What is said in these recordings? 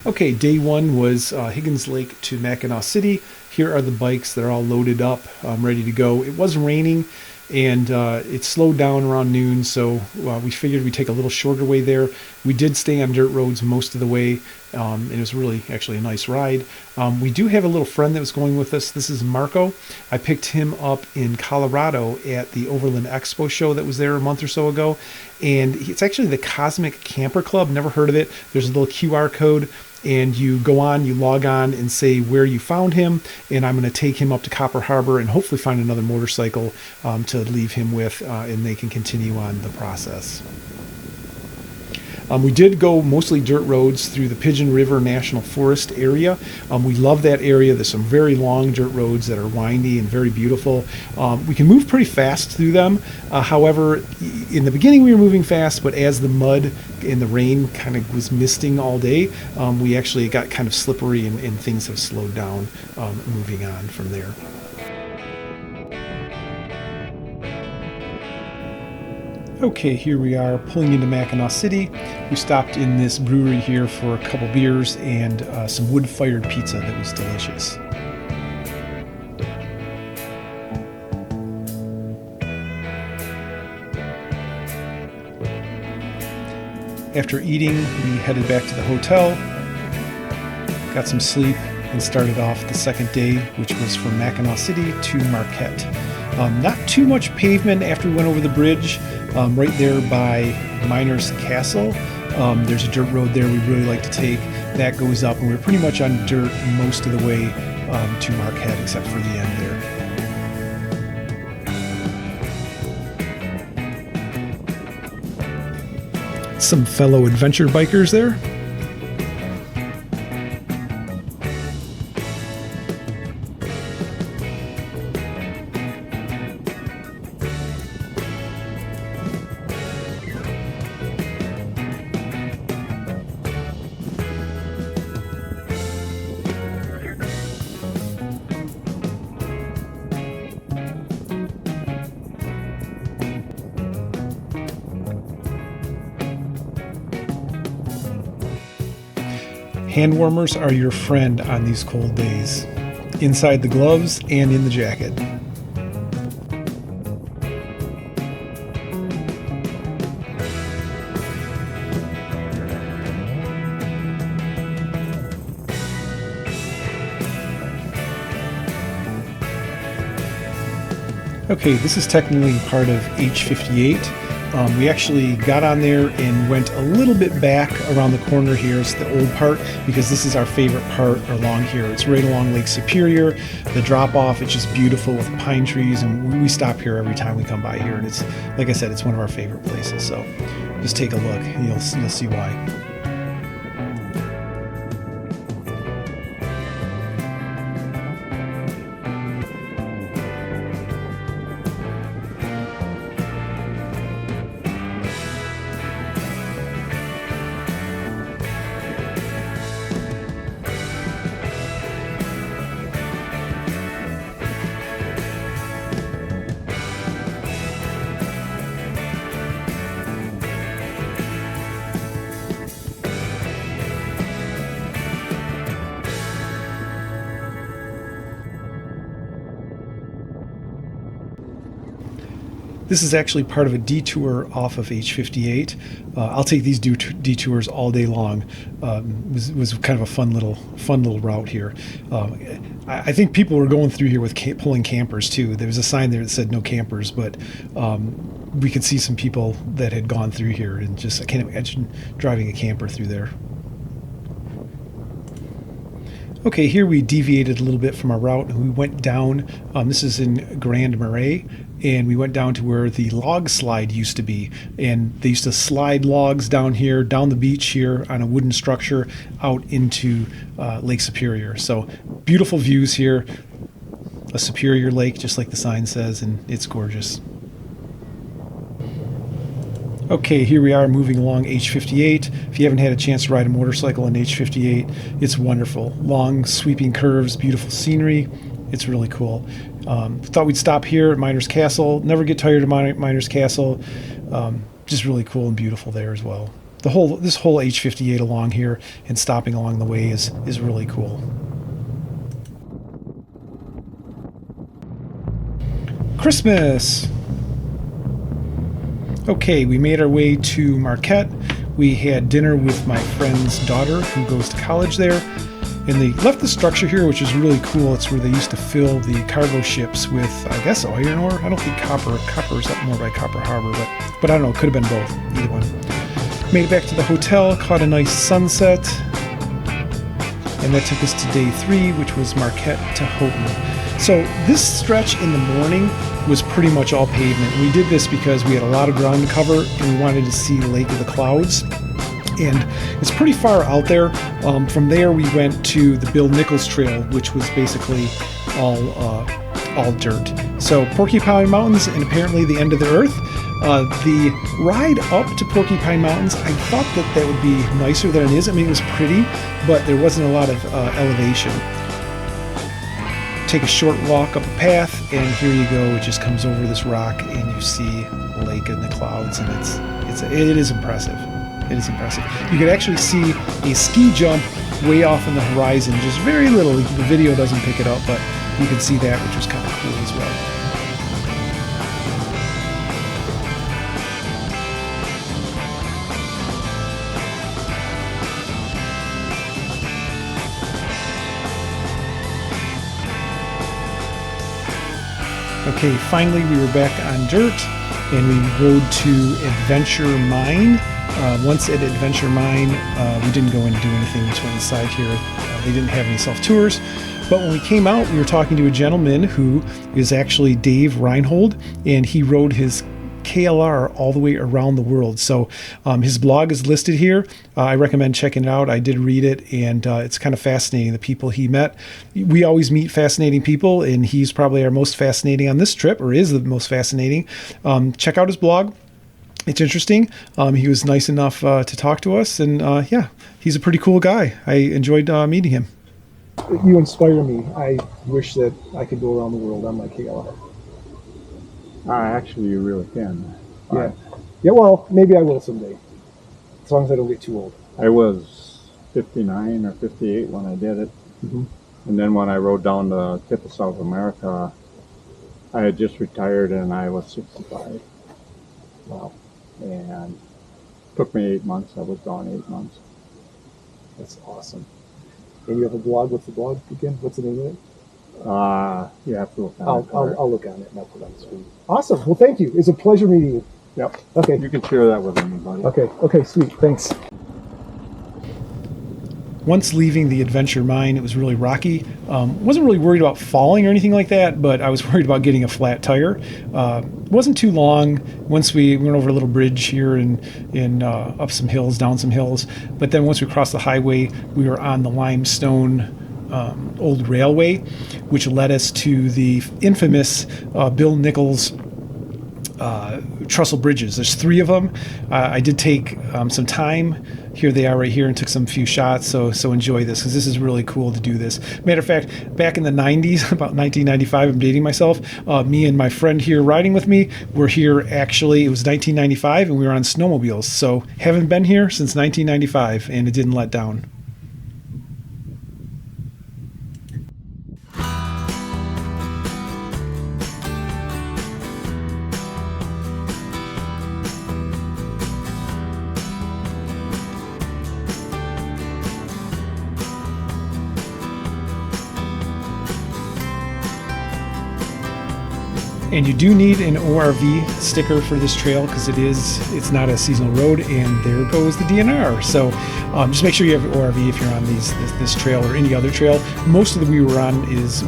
Okay, day one was Higgins Lake to Mackinac City. Here are the bikes. They're all loaded up, ready to go. It was raining, and it slowed down around noon, so we figured we'd take a little shorter way there. We did stay on dirt roads most of the way, and it was really actually a nice ride. We do have a little friend that was going with us. This is Marco. I picked him up in Colorado at the Overland Expo show that was there a month or so ago, and it's actually the Cosmic Camper Club. Never heard of it. There's a little QR code, and you go on, you log on and say where you found him, and I'm going to take him up to Copper Harbor and hopefully find another motorcycle to leave him with, and they can continue on the process. We did go mostly dirt roads through the Pigeon River National Forest area. We love that area. There's some very long dirt roads that are windy and very beautiful. We can move pretty fast through them. However, in the beginning we were moving fast, but as the mud and the rain kind of was misting all day, we actually got kind of slippery, and things have slowed down moving on from there. Okay, here we are pulling into Mackinac City. We stopped in this brewery here for a couple beers and some wood-fired pizza that was delicious. After eating, we headed back to the hotel, got some sleep, and started off the second day, which was from Mackinac City to Marquette. Not too much pavement after we went over the bridge. Right there by Miners Castle, there's a dirt road there we really like to take. That goes up, and we're pretty much on dirt most of the way to Marquette, except for the end there. Some fellow adventure bikers there. Hand warmers are your friend on these cold days, inside the gloves and in the jacket. Okay, this is technically part of H58. We actually got on there and went a little bit back around the corner here. It's the old part, because this is our favorite part along here. It's right along Lake Superior. The drop off, it's just beautiful with pine trees, and we stop here every time we come by here. And it's, like I said, it's one of our favorite places. So just take a look and you'll see why. This is actually part of a detour off of H58. I'll take these detours all day long. It was kind of a fun little route here. I think people were going through here with pulling campers too. There was a sign there that said no campers, but we could see some people that had gone through here, and just I can't imagine driving a camper through there. Okay, here we deviated a little bit from our route, and we went down. This is in Grand Marais, and we went down to where the log slide used to be. And they used to slide logs down here, down the beach here on a wooden structure out into Lake Superior. So beautiful views here, a Superior Lake, just like the sign says, and it's gorgeous. Okay, here we are moving along H58. If you haven't had a chance to ride a motorcycle on H58, it's wonderful. Long, sweeping curves, beautiful scenery. It's really cool. Thought we'd stop here at Miners Castle. Never get tired of Miners Castle. Just really cool and beautiful there as well. this whole H58 along here and stopping along the way is really cool. Christmas. Okay, we made our way to Marquette. We had dinner with my friend's daughter who goes to college there. And they left the structure here, which is really cool. It's where they used to fill the cargo ships with, I guess, iron ore. I don't think copper. Copper is up more by Copper Harbor, but I don't know. It could have been both. Either one. Made it back to the hotel, caught a nice sunset. And that took us to day 3, which was Marquette to Houghton. So this stretch in the morning was pretty much all pavement. We did this because we had a lot of ground to cover and we wanted to see Lake of the Clouds. And it's pretty far out there. From there, we went to the Bill Nichols Trail, which was basically all dirt. So Porcupine Mountains and apparently the end of the earth. The ride up to Porcupine Mountains, I thought that would be nicer than it is. I mean, it was pretty, but there wasn't a lot of elevation. Take a short walk up a path, and here you go. It just comes over this rock, and you see Lake in the Clouds, and it is impressive. It is impressive. You could actually see a ski jump way off in the horizon, just very little. The video doesn't pick it up, but you can see that, which was kind of cool as well. Okay, finally we were back on dirt, and we rode to Adventure Mine. Once at Adventure Mine, we didn't go in and do anything. We just went inside here. They didn't have any self-tours. But when we came out, we were talking to a gentleman who is actually Dave Reinhold, and he rode his KLR all the way around the world. So his blog is listed here. I recommend checking it out. I did read it, and it's kind of fascinating, the people he met. We always meet fascinating people, and he's probably our most fascinating on this trip, or is the most fascinating. Check out his blog. It's interesting. He was nice enough to talk to us, and yeah, he's a pretty cool guy. I enjoyed meeting him. You inspire me. I wish that I could go around the world on my KLR. Actually, you really can. Yeah. Yeah, well, maybe I will someday, as long as I don't get too old. I was 59 or 58 when I did it. Mm-hmm. And then when I rode down the tip of South America, I had just retired and I was 65. Wow. And it took me 8 months. I was gone 8 months. That's awesome. And you have a blog? What's the blog again? What's the name of it? You have to look on it. I'll look on it and I'll put it on the screen. Awesome. Well, thank you. It's a pleasure meeting you. Yep. Okay. You can share that with anybody. Okay, sweet. Thanks. Once leaving the Adventure Mine, it was really rocky. Wasn't really worried about falling or anything like that, but I was worried about getting a flat tire. Wasn't too long. Once we went over a little bridge here and up some hills, down some hills. But then once we crossed the highway, we were on the limestone old railway, which led us to the infamous Bill Nichols trestle bridges. There's 3 of them. I did take some time. Here they are right here, and took some few shots. So enjoy this, because this is really cool to do this. Matter of fact, back in the 90s, about 1995, I'm dating myself, me and my friend here riding with me were here actually, it was 1995, and we were on snowmobiles. So haven't been here since 1995, and it didn't let down. And you do need an ORV sticker for this trail, because it's not a seasonal road, and there goes the DNR. So just make sure you have an ORV if you're on this trail or any other trail. Most of the we were on is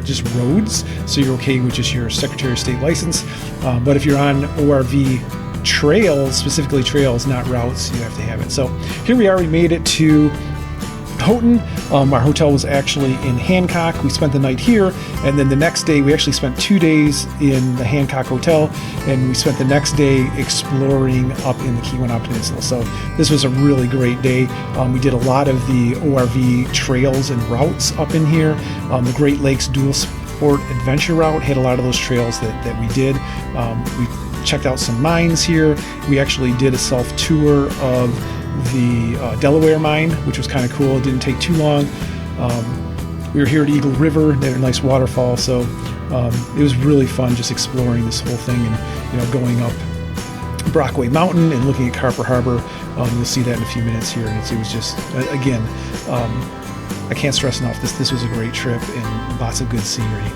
just roads, so you're okay with just your Secretary of State license. But if you're on ORV trails, specifically trails, not routes, you have to have it. So here we are. We made it to Houghton. Our hotel was actually in Hancock. We spent the night here, and then the next day we actually spent 2 days in the Hancock Hotel, and we spent the next day exploring up in the Keweenaw Peninsula. So this was a really great day. We did a lot of the ORV trails and routes up in here. The Great Lakes Dual Sport Adventure Route had a lot of those trails that we did. We checked out some mines here. We actually did a self-tour of the Delaware mine, which was kind of cool. It didn't take too long. We were here at Eagle River. They had a nice waterfall, so it was really fun just exploring this whole thing and going up Brockway Mountain and looking at Copper Harbor. You'll see that in a few minutes here, and it was just again, I can't stress enough. This was a great trip and lots of good scenery.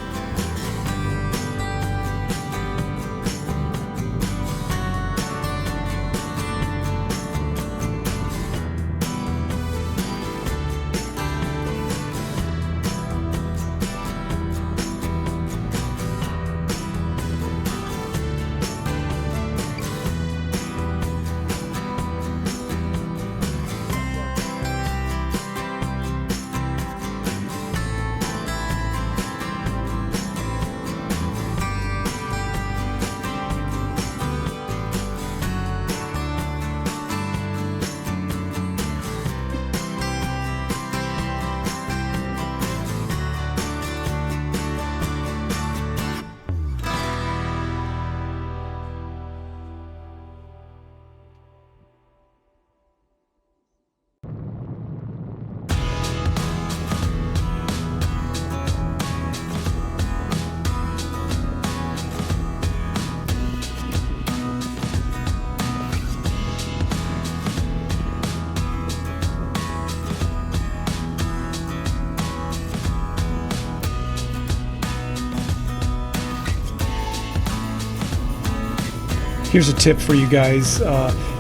Here's a tip for you guys.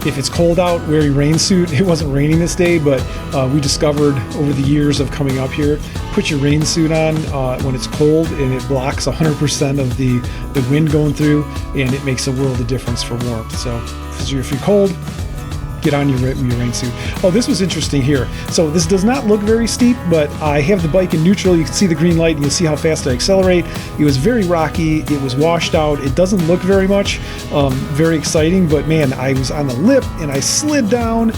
If it's cold out, wear your rain suit. It wasn't raining this day, but we discovered over the years of coming up here, put your rain suit on when it's cold, and it blocks 100% of the wind going through, and it makes a world of difference for warmth. So if you're cold, get on your rain suit. Oh, this was interesting here. So this does not look very steep, but I have the bike in neutral. You can see the green light and you'll see how fast I accelerate. It was very rocky. It was washed out. It doesn't look very much. Very exciting, but man, I was on the lip and I slid down,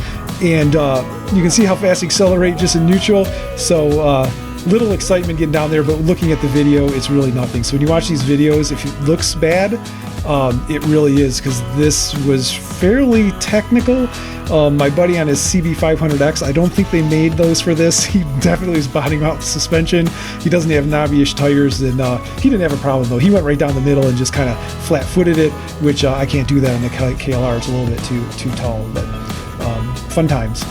and you can see how fast I accelerate just in neutral. So little excitement getting down there, but looking at the video, it's really nothing. So when you watch these videos, if it looks bad, it really is, because this was fairly technical. My buddy on his CB500X, I don't think they made those for this. He definitely was bottoming out the suspension. He doesn't have knobby-ish tires, and he didn't have a problem though. He went right down the middle and just kind of flat-footed it, which I can't do that on the KLR. It's a little bit too tall, but fun times.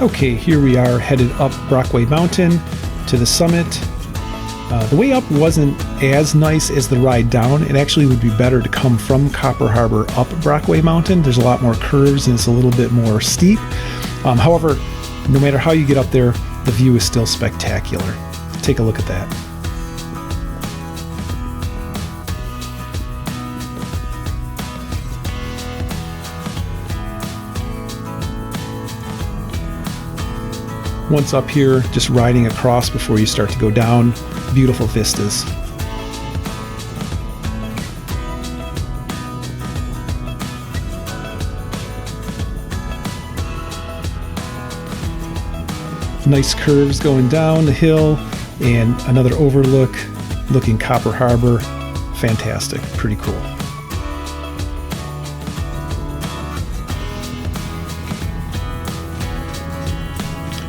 Okay, here we are headed up Brockway Mountain to the summit. The way up wasn't as nice as the ride down. It actually would be better to come from Copper Harbor up Brockway Mountain. There's a lot more curves and it's a little bit more steep. However, no matter how you get up there, the view is still spectacular. Take a look at that. Once up here, just riding across before you start to go down, beautiful vistas. Nice curves going down the hill, and another overlook looking Copper Harbor. Fantastic, pretty cool.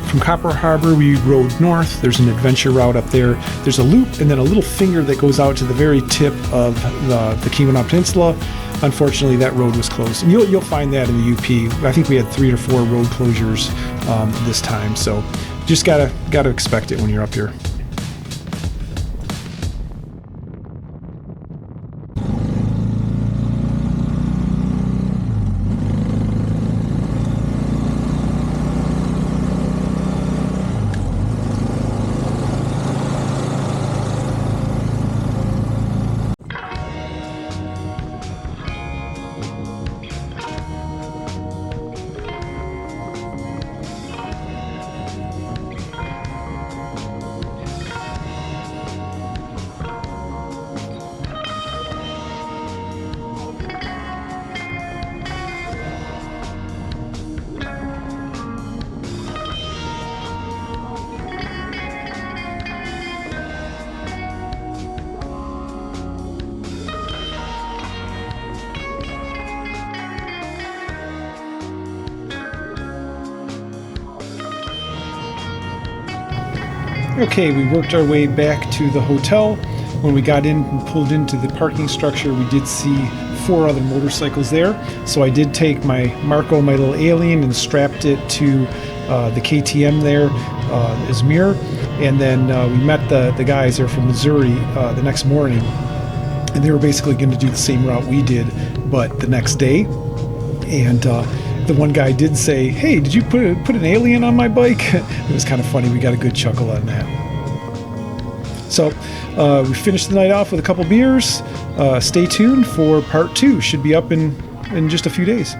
From Copper Harbor, we rode north. There's an adventure route up there. There's a loop and then a little finger that goes out to the very tip of the Keweenaw Peninsula. Unfortunately, that road was closed. And you'll find that in the UP. I think we had 3 or 4 road closures this time. So just gotta expect it when you're up here. Okay, we worked our way back to the hotel. When we got in and pulled into the parking structure, we did see 4 other motorcycles there. So I did take my Marco, my little alien, and strapped it to the KTM there, Izmir. And then we met the guys there from Missouri the next morning. And they were basically going to do the same route we did, but the next day. And the one guy did say, "Hey, did you put an alien on my bike?" It was kind of funny. We got a good chuckle on that. So we finished the night off with a couple beers. Stay tuned for part 2. Should be up in just a few days.